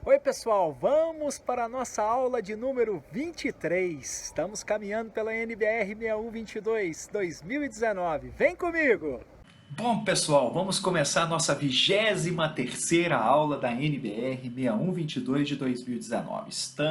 Oi pessoal, vamos para a nossa aula de número 23. Estamos caminhando pela NBR 6122 2019. Vem comigo! Bom, pessoal, vamos começar a nossa 23ª aula da NBR 6122 de 2019.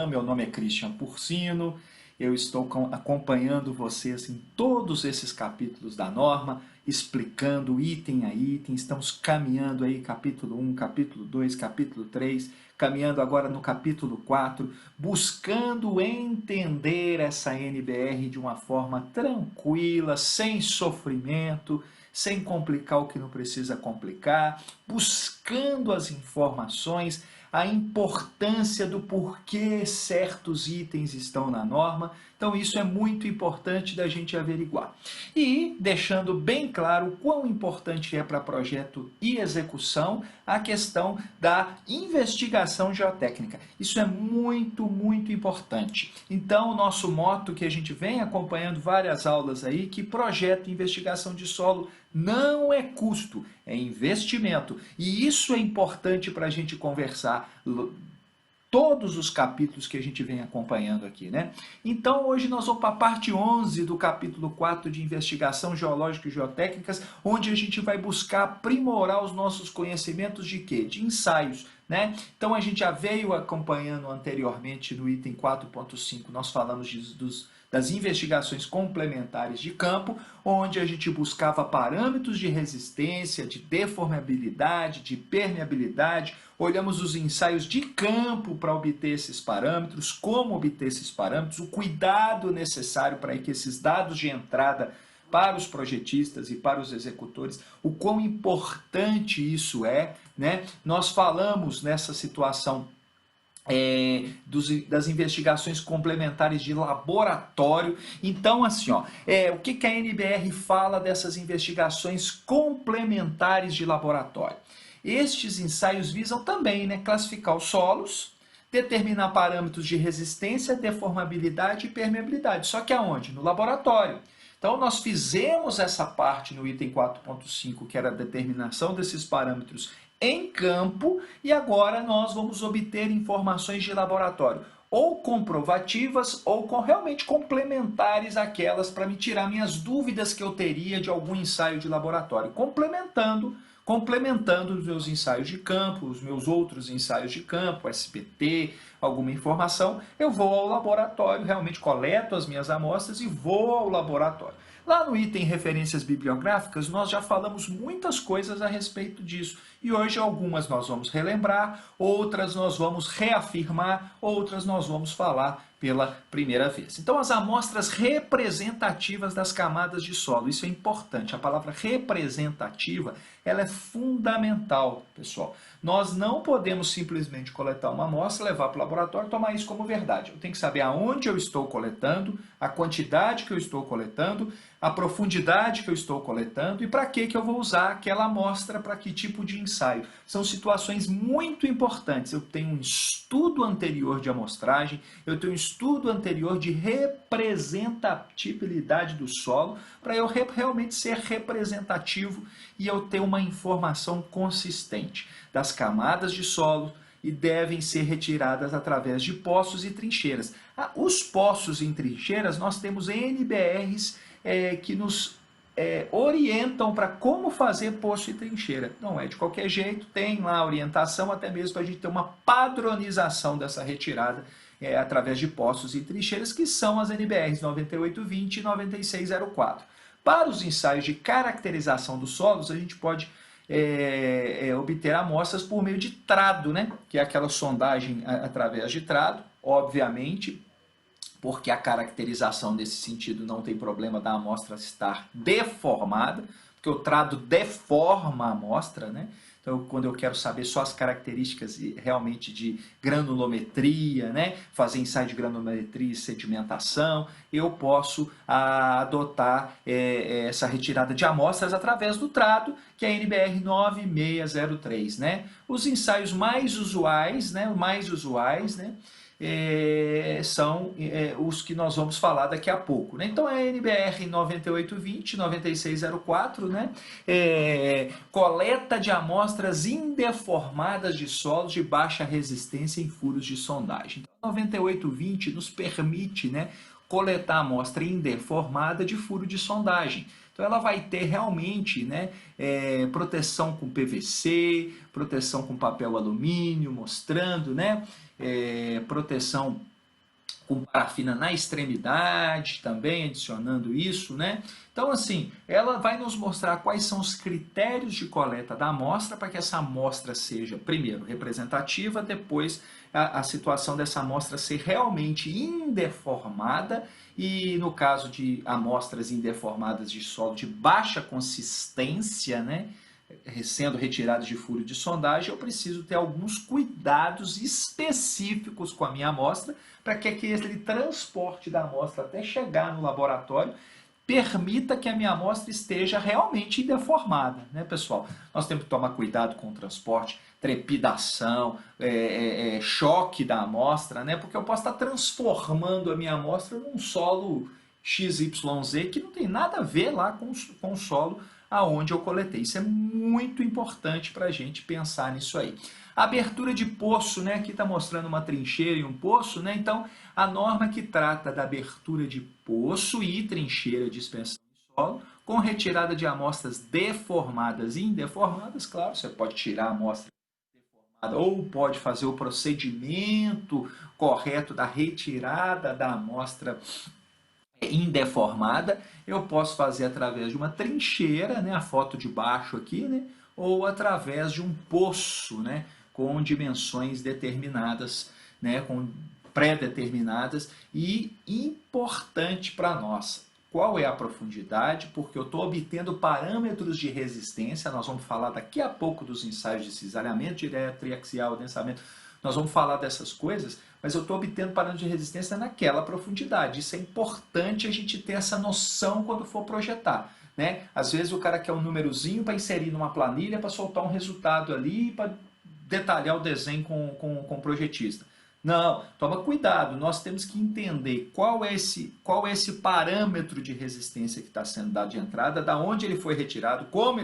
Meu nome é Christian Porcino, eu estou acompanhando vocês em todos esses capítulos da norma, explicando item a item. Estamos caminhando aí capítulo 1, capítulo 2, capítulo 3, caminhando agora no capítulo 4, buscando entender essa NBR de uma forma tranquila, sem sofrimento, sem complicar o que não precisa complicar, buscando as informações, a importância do porquê certos itens estão na norma. Então isso é muito importante da gente averiguar. E deixando bem claro o quão importante é para projeto e execução a questão da investigação geotécnica. Isso é muito, muito importante. Então o nosso moto que a gente vem acompanhando várias aulas aí, que projeto e investigação de solo não é custo, é investimento. E isso é importante para a gente conversar todos os capítulos que a gente vem acompanhando aqui, né? Então hoje nós vamos para a parte 11 do capítulo 4 de investigação geológica e geotécnicas, onde a gente vai buscar aprimorar os nossos conhecimentos de quê? De ensaios, né? Então a gente já veio acompanhando anteriormente no item 4.5, nós falamos das investigações complementares de campo, onde a gente buscava parâmetros de resistência, de deformabilidade, de permeabilidade, olhamos os ensaios de campo para obter esses parâmetros, como obter esses parâmetros, o cuidado necessário para que esses dados de entrada para os projetistas e para os executores, o quão importante isso é, né? Nós falamos nessa situação das investigações complementares de laboratório. Então, assim, o que a NBR fala dessas investigações complementares de laboratório? Estes ensaios visam também, né, classificar os solos, determinar parâmetros de resistência, deformabilidade e permeabilidade. Só que aonde? No laboratório. Então, nós fizemos essa parte no item 4.5, que era a determinação desses parâmetros em campo, e agora nós vamos obter informações de laboratório, ou comprovativas, ou realmente complementares àquelas, para me tirar minhas dúvidas que eu teria de algum ensaio de laboratório, complementando os meus ensaios de campo, os meus outros ensaios de campo, SPT, alguma informação, eu vou ao laboratório, realmente coleto as minhas amostras e vou ao laboratório. Lá no item referências bibliográficas, nós já falamos muitas coisas a respeito disso. E hoje algumas nós vamos relembrar, outras nós vamos reafirmar, outras nós vamos falar pela primeira vez. Então, as amostras representativas das camadas de solo, isso é importante. A palavra representativa, ela é fundamental, pessoal. Nós não podemos simplesmente coletar uma amostra, levar para o laboratório e tomar isso como verdade. Eu tenho que saber aonde eu estou coletando, a quantidade que eu estou coletando, a profundidade que eu estou coletando e para que eu vou usar aquela amostra, para que tipo de ensaio. São situações muito importantes. Eu tenho um estudo anterior de amostragem, eu tenho um estudo anterior de representatividade do solo, para eu realmente ser representativo e eu ter uma informação consistente das camadas de solo, e devem ser retiradas através de poços e trincheiras. Os poços e trincheiras, nós temos NBRs que nos orientam para como fazer poço e trincheira. Não é de qualquer jeito, tem lá a orientação, até mesmo para a gente ter uma padronização dessa retirada através de poços e trincheiras, que são as NBRs 9820 e 9604. Para os ensaios de caracterização dos solos, a gente pode obter amostras por meio de trado, né? Que é aquela sondagem através de trado, obviamente, porque a caracterização nesse sentido não tem problema da amostra estar deformada, porque o trado deforma a amostra, né? Então, quando eu quero saber só as características realmente de granulometria, né? Fazer ensaio de granulometria e sedimentação, eu posso adotar essa retirada de amostras através do trado, que é a NBR 9603, né? Os ensaios mais usuais, né? são os que nós vamos falar daqui a pouco, né? Então é NBR 9820, 9604, né? Coleta de amostras indeformadas de solos de baixa resistência em furos de sondagem. Então, 9820 nos permite, né, coletar amostra indeformada de furo de sondagem. Então ela vai ter realmente, né, proteção com PVC, proteção com papel alumínio, mostrando, né, proteção com parafina na extremidade, também adicionando isso, né? Então, assim, ela vai nos mostrar quais são os critérios de coleta da amostra para que essa amostra seja, primeiro, representativa, depois a situação dessa amostra ser realmente indeformada e, no caso de amostras indeformadas de solo de baixa consistência, né, sendo retiradas de furo de sondagem, eu preciso ter alguns cuidados específicos com a minha amostra para que aquele transporte da amostra até chegar no laboratório permita que a minha amostra esteja realmente deformada, né, pessoal? Nós temos que tomar cuidado com o transporte, trepidação, choque da amostra, né? Porque eu posso estar transformando a minha amostra num solo XYZ que não tem nada a ver lá com o solo aonde eu coletei. Isso é muito importante para a gente pensar nisso aí. Abertura de poço, né? Aqui está mostrando uma trincheira e um poço, né? Então, a norma que trata da abertura de poço e trincheira de expansão de solo, com retirada de amostras deformadas e indeformadas, claro, você pode tirar a amostra deformada ou pode fazer o procedimento correto da retirada da amostra indeformada, eu posso fazer através de uma trincheira, né, a foto de baixo aqui, né, ou através de um poço, né, com dimensões determinadas, né, com pré-determinadas e importante para nós. Qual é a profundidade? Porque eu estou obtendo parâmetros de resistência, nós vamos falar daqui a pouco dos ensaios de cisalhamento direto, triaxial, densamento, nós vamos falar dessas coisas, mas eu estou obtendo parâmetros de resistência naquela profundidade. Isso é importante a gente ter essa noção quando for projetar, né? Às vezes o cara quer um númerozinho para inserir numa planilha, para soltar um resultado ali, para detalhar o desenho com o projetista. Não, toma cuidado, nós temos que entender qual é esse parâmetro de resistência que está sendo dado de entrada, da onde ele foi retirado, como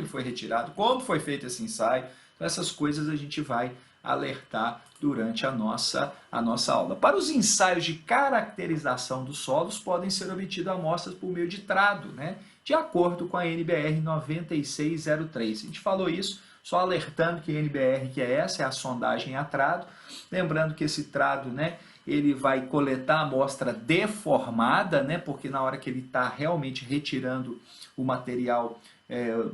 foi feito esse ensaio. Então essas coisas a gente vai alertar durante a nossa aula. Para os ensaios de caracterização dos solos, podem ser obtidas amostras por meio de trado, né? De acordo com a NBR 9603. A gente falou isso, só alertando que a NBR que é essa, é a sondagem a trado. Lembrando que esse trado, né, ele vai coletar a amostra deformada, né, porque na hora que ele está realmente retirando o material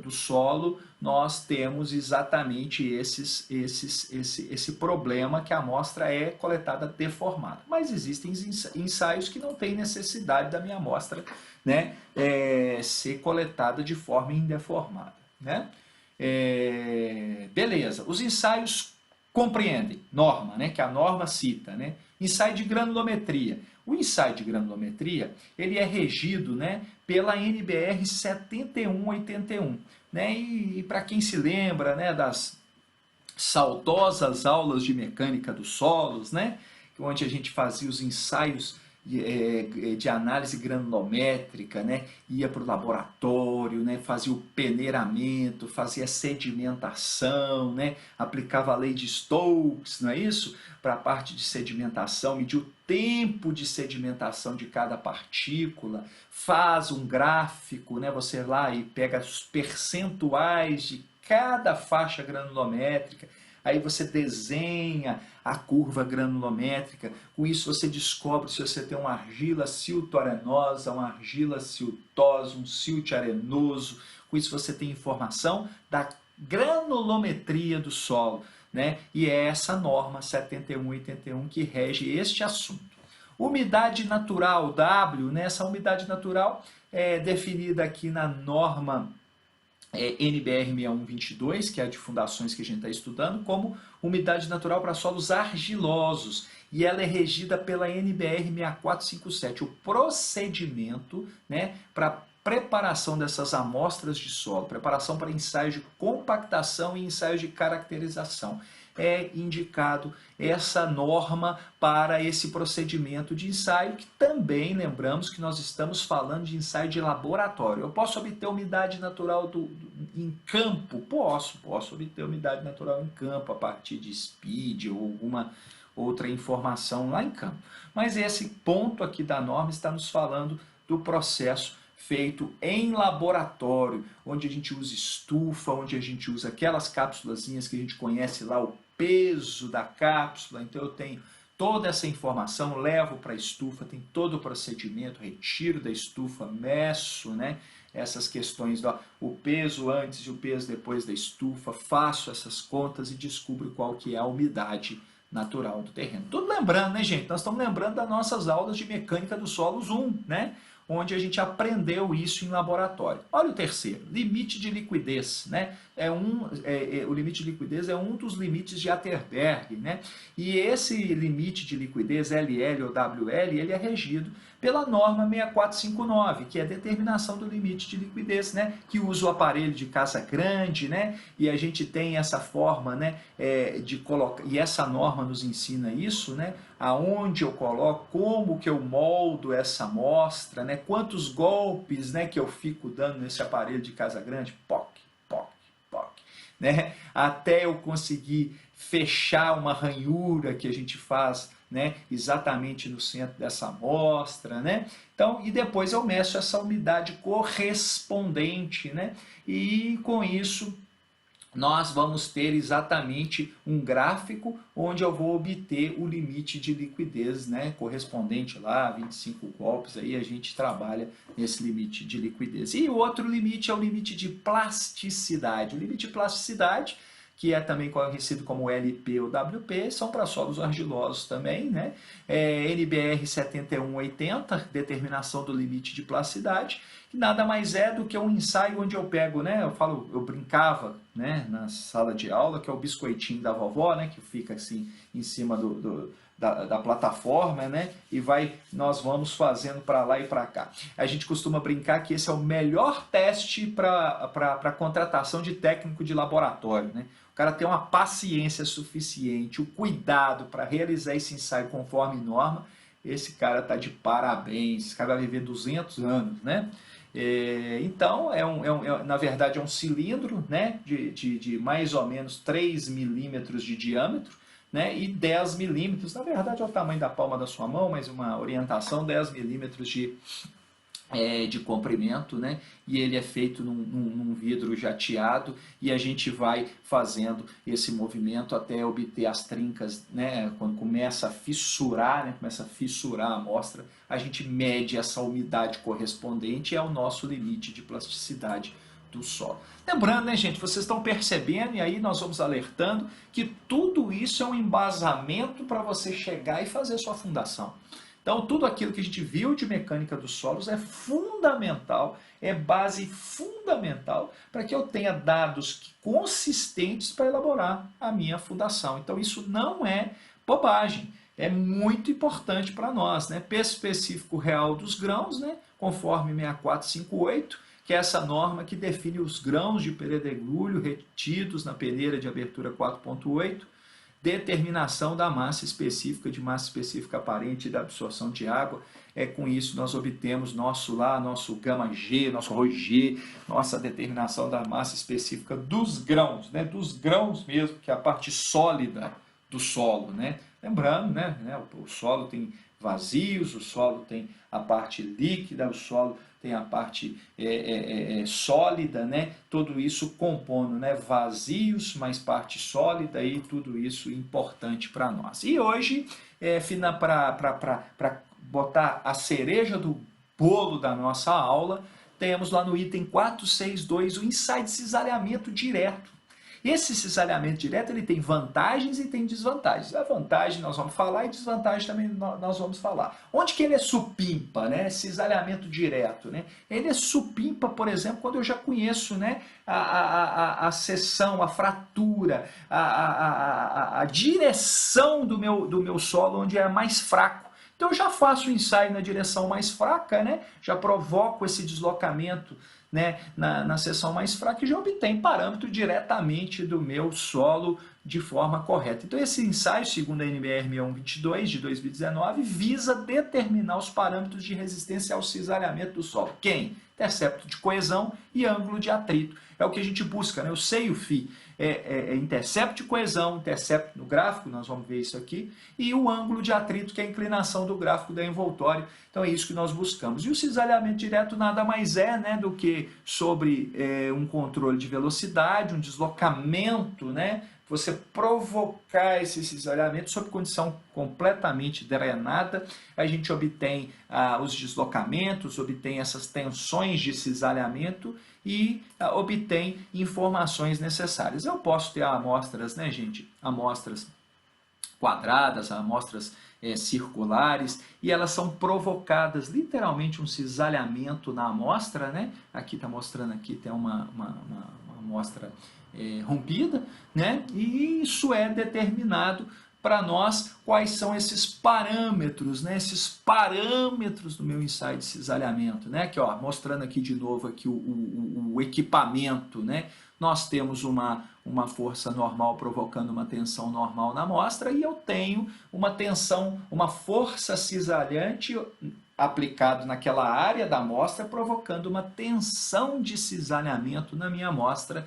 do solo, nós temos exatamente esse problema que a amostra é coletada deformada. Mas existem ensaios que não têm necessidade da minha amostra, né, ser coletada de forma indeformada, né? Beleza, os ensaios compreendem norma, né, que a norma cita, né? Ensaio de granulometria. O ensaio de granulometria, ele é regido, né, pela NBR 7181, né? E para quem se lembra, né, das saudosas aulas de mecânica dos solos, né, onde a gente fazia os ensaios de análise granulométrica, né? Ia para o laboratório, né? Fazia o peneiramento, fazia sedimentação, né? Aplicava a lei de Stokes, não é isso? Para a parte de sedimentação, medir o tempo de sedimentação de cada partícula, faz um gráfico, né? Você lá e pega os percentuais de cada faixa granulométrica, aí você desenha a curva granulométrica, com isso você descobre se você tem uma argila silto-arenosa, uma argila siltosa, um silt arenoso, com isso você tem informação da granulometria do solo, né? E é essa norma 7181 que rege este assunto. Umidade natural, W, né? Essa umidade natural é definida aqui na norma NBR 6122, que é a de fundações que a gente está estudando, como umidade natural para solos argilosos. E ela é regida pela NBR 6457. O procedimento, né, para preparação dessas amostras de solo, preparação para ensaios de compactação e ensaios de caracterização. é indicado essa norma para esse procedimento de ensaio, que também lembramos que nós estamos falando de ensaio de laboratório. Eu posso obter umidade natural em campo? Posso obter umidade natural em campo a partir de SPID ou alguma outra informação lá em campo. Mas esse ponto aqui da norma está nos falando do processo feito em laboratório, onde a gente usa estufa, onde a gente usa aquelas cápsulazinhas que a gente conhece lá, o peso da cápsula. Então eu tenho toda essa informação, levo para a estufa, tem todo o procedimento, retiro da estufa, meço, né, essas questões o peso antes e o peso depois da estufa, faço essas contas e descubro qual que é a umidade natural do terreno. Tudo lembrando, né, gente? Nós estamos lembrando das nossas aulas de mecânica dos solos 1, né? Onde a gente aprendeu isso em laboratório. Olha o terceiro, limite de liquidez, né? O limite de liquidez é um dos limites de Atterberg, né? E esse limite de liquidez, LL ou WL, ele é regido pela norma 6459, que é a determinação do limite de liquidez, né? Que usa o aparelho de Casagrande, né? E a gente tem essa forma, né? De colocar, e essa norma nos ensina isso, né? Aonde eu coloco, como que eu moldo essa amostra, né? Quantos golpes, né, que eu fico dando nesse aparelho de Casagrande, poc, poc, poc, né? Até eu conseguir fechar uma ranhura que a gente faz, né, exatamente no centro dessa amostra, né? Então, e depois eu meço essa umidade correspondente, né? E com isso nós vamos ter exatamente um gráfico onde eu vou obter o limite de liquidez, né, correspondente lá, 25 golpes, aí a gente trabalha nesse limite de liquidez. E o outro limite é o limite de plasticidade. O limite de plasticidade, que é também conhecido como LP ou WP, são para solos argilosos também, né? NBR 7180, determinação do limite de plasticidade, que nada mais é do que um ensaio onde eu pego, né? Eu brincava, né, na sala de aula, que é o biscoitinho da vovó, né, que fica assim em cima da plataforma, né? E nós vamos fazendo para lá e para cá. A gente costuma brincar que esse é o melhor teste para contratação de técnico de laboratório, né? O cara tem uma paciência suficiente, o cuidado para realizar esse ensaio conforme norma, esse cara está de parabéns, esse cara vai viver 200 anos, né? Então, na verdade, é um cilindro, né, de mais ou menos 3 milímetros de diâmetro, né, e 10 milímetros, na verdade é o tamanho da palma da sua mão, mas uma orientação, 10 milímetros de comprimento, né? E ele é feito num vidro jateado e a gente vai fazendo esse movimento até obter as trincas, né? Quando começa a fissurar, né? Começa a fissurar a amostra, a gente mede essa umidade correspondente e é o nosso limite de plasticidade do solo. Lembrando, né, gente, vocês estão percebendo, e aí nós vamos alertando, que tudo isso é um embasamento para você chegar e fazer a sua fundação. Então, tudo aquilo que a gente viu de mecânica dos solos é fundamental, é base fundamental para que eu tenha dados consistentes para elaborar a minha fundação. Então, isso não é bobagem, é muito importante para nós, né? Peso específico real dos grãos, né? Conforme 6458, que é essa norma que define os grãos de penedeglúlio retidos na peneira de abertura 4.8, determinação da massa específica, de massa específica aparente e da absorção de água. Com isso nós obtemos nosso gama G, nosso ρ G, nossa determinação da massa específica dos grãos, né? Dos grãos mesmo, que é a parte sólida do solo, né? Lembrando, né? O solo tem vazios, o solo tem a parte líquida, o solo tem a parte sólida, né? Tudo isso compondo, né? Vazios mais parte sólida e tudo isso importante para nós. E hoje, para botar a cereja do bolo da nossa aula, temos lá no item 462 o ensaio de cisalhamento direto. Esse cisalhamento direto ele tem vantagens e tem desvantagens. A vantagem nós vamos falar e desvantagem também nós vamos falar. Onde que ele é supimpa, né? Cisalhamento direto, né? Ele é supimpa, por exemplo, quando eu já conheço, né, a seção, a fratura, a direção do meu solo onde é mais fraco. Então eu já faço o ensaio na direção mais fraca, né? Já provoco esse deslocamento, né, na seção mais fraca e já obtenho parâmetro diretamente do meu solo de forma correta. Então esse ensaio, segundo a NBR 6122 de 2019, visa determinar os parâmetros de resistência ao cisalhamento do solo. Quem? Intercepto de coesão e ângulo de atrito. É o que a gente busca, né? Eu sei o φ. Intercepto de coesão, intercepto no gráfico, nós vamos ver isso aqui, e o ângulo de atrito, que é a inclinação do gráfico da envoltório. Então é isso que nós buscamos. E o cisalhamento direto nada mais é, né, do que sobre um controle de velocidade, um deslocamento, né? Você provocar esse cisalhamento sob condição completamente drenada, a gente obtém os deslocamentos, obtém essas tensões de cisalhamento e obtém informações necessárias. Eu posso ter amostras, né, gente? Amostras quadradas, amostras circulares, e elas são provocadas, literalmente um cisalhamento na amostra, né? Aqui está mostrando, aqui tem uma amostra rompida, né? E isso é determinado para nós quais são esses parâmetros, né? Esses parâmetros do meu ensaio de cisalhamento, né? Aqui, ó, mostrando aqui de novo aqui o equipamento, né? Nós temos uma força normal provocando uma tensão normal na amostra, e eu tenho uma tensão, uma força cisalhante aplicado naquela área da amostra, provocando uma tensão de cisalhamento na minha amostra,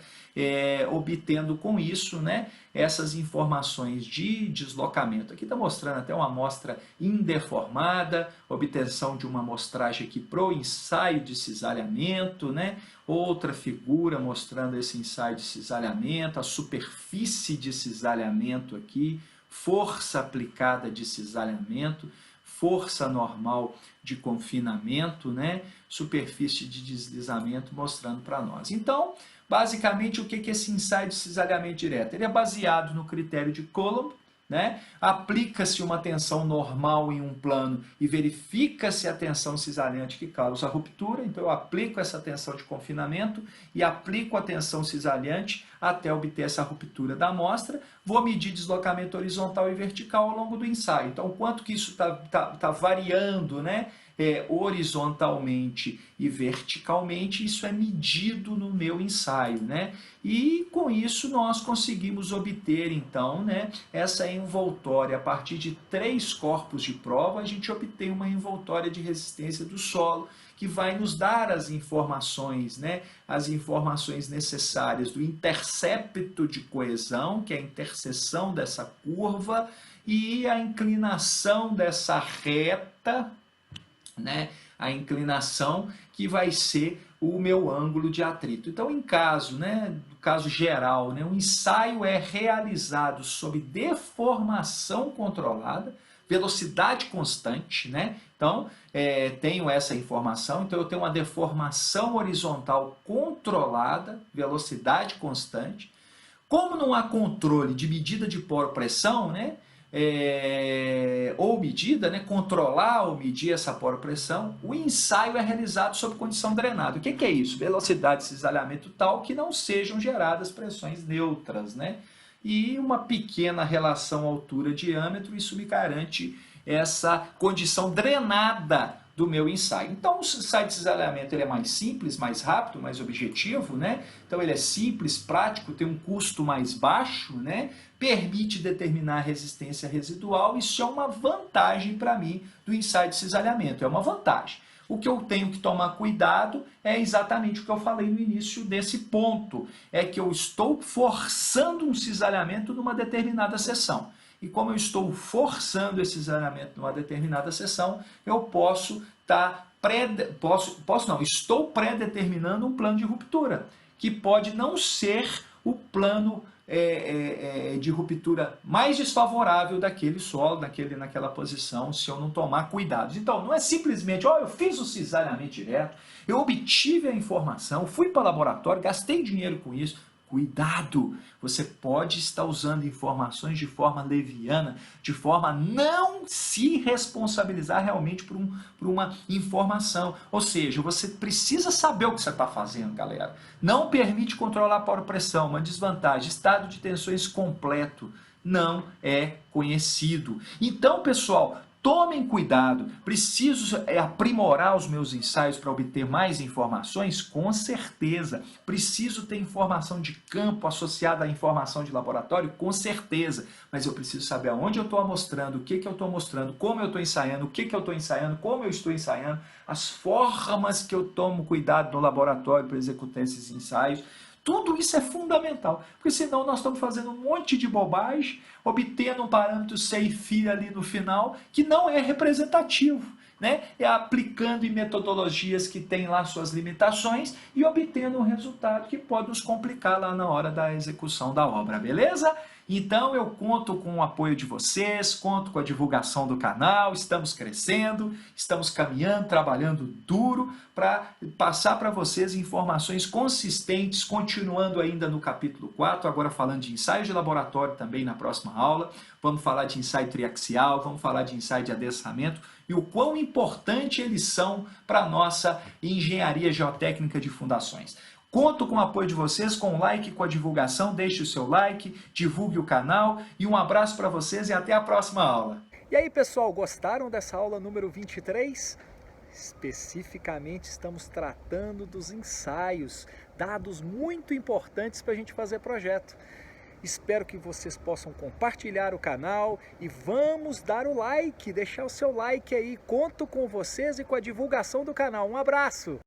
obtendo com isso, né, essas informações de deslocamento. Aqui está mostrando até uma amostra indeformada, obtenção de uma amostragem aqui para o ensaio de cisalhamento, né? Outra figura mostrando esse ensaio de cisalhamento, a superfície de cisalhamento aqui, força aplicada de cisalhamento, força normal de confinamento, né? Superfície de deslizamento mostrando para nós. Então, basicamente, o que é esse ensaio de cisalhamento direto? Ele é baseado no critério de Coulomb, né? Aplica-se uma tensão normal em um plano e verifica-se a tensão cisalhante que causa a ruptura. Então eu aplico essa tensão de confinamento e aplico a tensão cisalhante até obter essa ruptura da amostra. Vou medir deslocamento horizontal e vertical ao longo do ensaio. Então quanto que isso tá variando, né? Horizontalmente e verticalmente, isso é medido no meu ensaio, né? E com isso nós conseguimos obter então, né, essa envoltória. A partir de 3 corpos de prova, a gente obtém uma envoltória de resistência do solo, que vai nos dar as informações, né, as informações necessárias do intercepto de coesão, que é a interseção dessa curva, e a inclinação dessa reta, né, a inclinação que vai ser o meu ângulo de atrito. Então, em caso, né, no caso geral, né, o ensaio é realizado sob deformação controlada, velocidade constante, né? Então, tenho essa informação, então eu tenho uma deformação horizontal controlada, velocidade constante. Como não há controle de medida de poro-pressão, né? Ou medida, né, controlar ou medir essa poro-pressão, o ensaio é realizado sob condição drenada. O que é isso? Velocidade de cisalhamento tal que não sejam geradas pressões neutras, né? E uma pequena relação altura-diâmetro, isso me garante essa condição drenada do meu ensaio. Então o ensaio de cisalhamento ele é mais simples, mais rápido, mais objetivo, né? Então ele é simples, prático, tem um custo mais baixo, né? Permite determinar a resistência residual. Isso é uma vantagem para mim do ensaio de cisalhamento, é uma vantagem. O que eu tenho que tomar cuidado é exatamente o que eu falei no início desse ponto, é que eu estou forçando um cisalhamento numa determinada seção. E como eu estou forçando esse cisalhamento numa determinada seção, eu estou pré-determinando um plano de ruptura, que pode não ser o plano de ruptura mais desfavorável daquele solo, naquela posição, se eu não tomar cuidado. Então, não é simplesmente, eu fiz o cisalhamento direto, eu obtive a informação, fui para o laboratório, gastei dinheiro com isso. Cuidado! Você pode estar usando informações de forma leviana, de forma a não se responsabilizar realmente por uma informação. Ou seja, você precisa saber o que você está fazendo, galera. Não permite controlar a poro-pressão, uma desvantagem. Estado de tensões completo não é conhecido. Então, pessoal, Tomem cuidado, preciso aprimorar os meus ensaios para obter mais informações? Com certeza. Preciso ter informação de campo associada à informação de laboratório? Com certeza. Mas eu preciso saber aonde eu estou amostrando, o que eu estou mostrando, como eu estou ensaiando, o que eu estou ensaiando, como eu estou ensaiando, as formas que eu tomo cuidado no laboratório para executar esses ensaios. Tudo isso é fundamental, porque senão nós estamos fazendo um monte de bobagem, obtendo um parâmetro C e φ ali no final, que não é representativo, né? É aplicando em metodologias que têm lá suas limitações e obtendo um resultado que pode nos complicar lá na hora da execução da obra, beleza? Então eu conto com o apoio de vocês, conto com a divulgação do canal, estamos crescendo, estamos caminhando, trabalhando duro para passar para vocês informações consistentes, continuando ainda no capítulo 4, agora falando de ensaios de laboratório também na próxima aula, vamos falar de ensaio triaxial, vamos falar de ensaio de adensamento e o quão importante eles são para a nossa engenharia geotécnica de fundações. Conto com o apoio de vocês, com o like, com a divulgação, deixe o seu like, divulgue o canal e um abraço para vocês e até a próxima aula. E aí, pessoal, gostaram dessa aula número 23? Especificamente estamos tratando dos ensaios, dados muito importantes para a gente fazer projeto. Espero que vocês possam compartilhar o canal e vamos dar o like, deixar o seu like aí. Conto com vocês e com a divulgação do canal. Um abraço!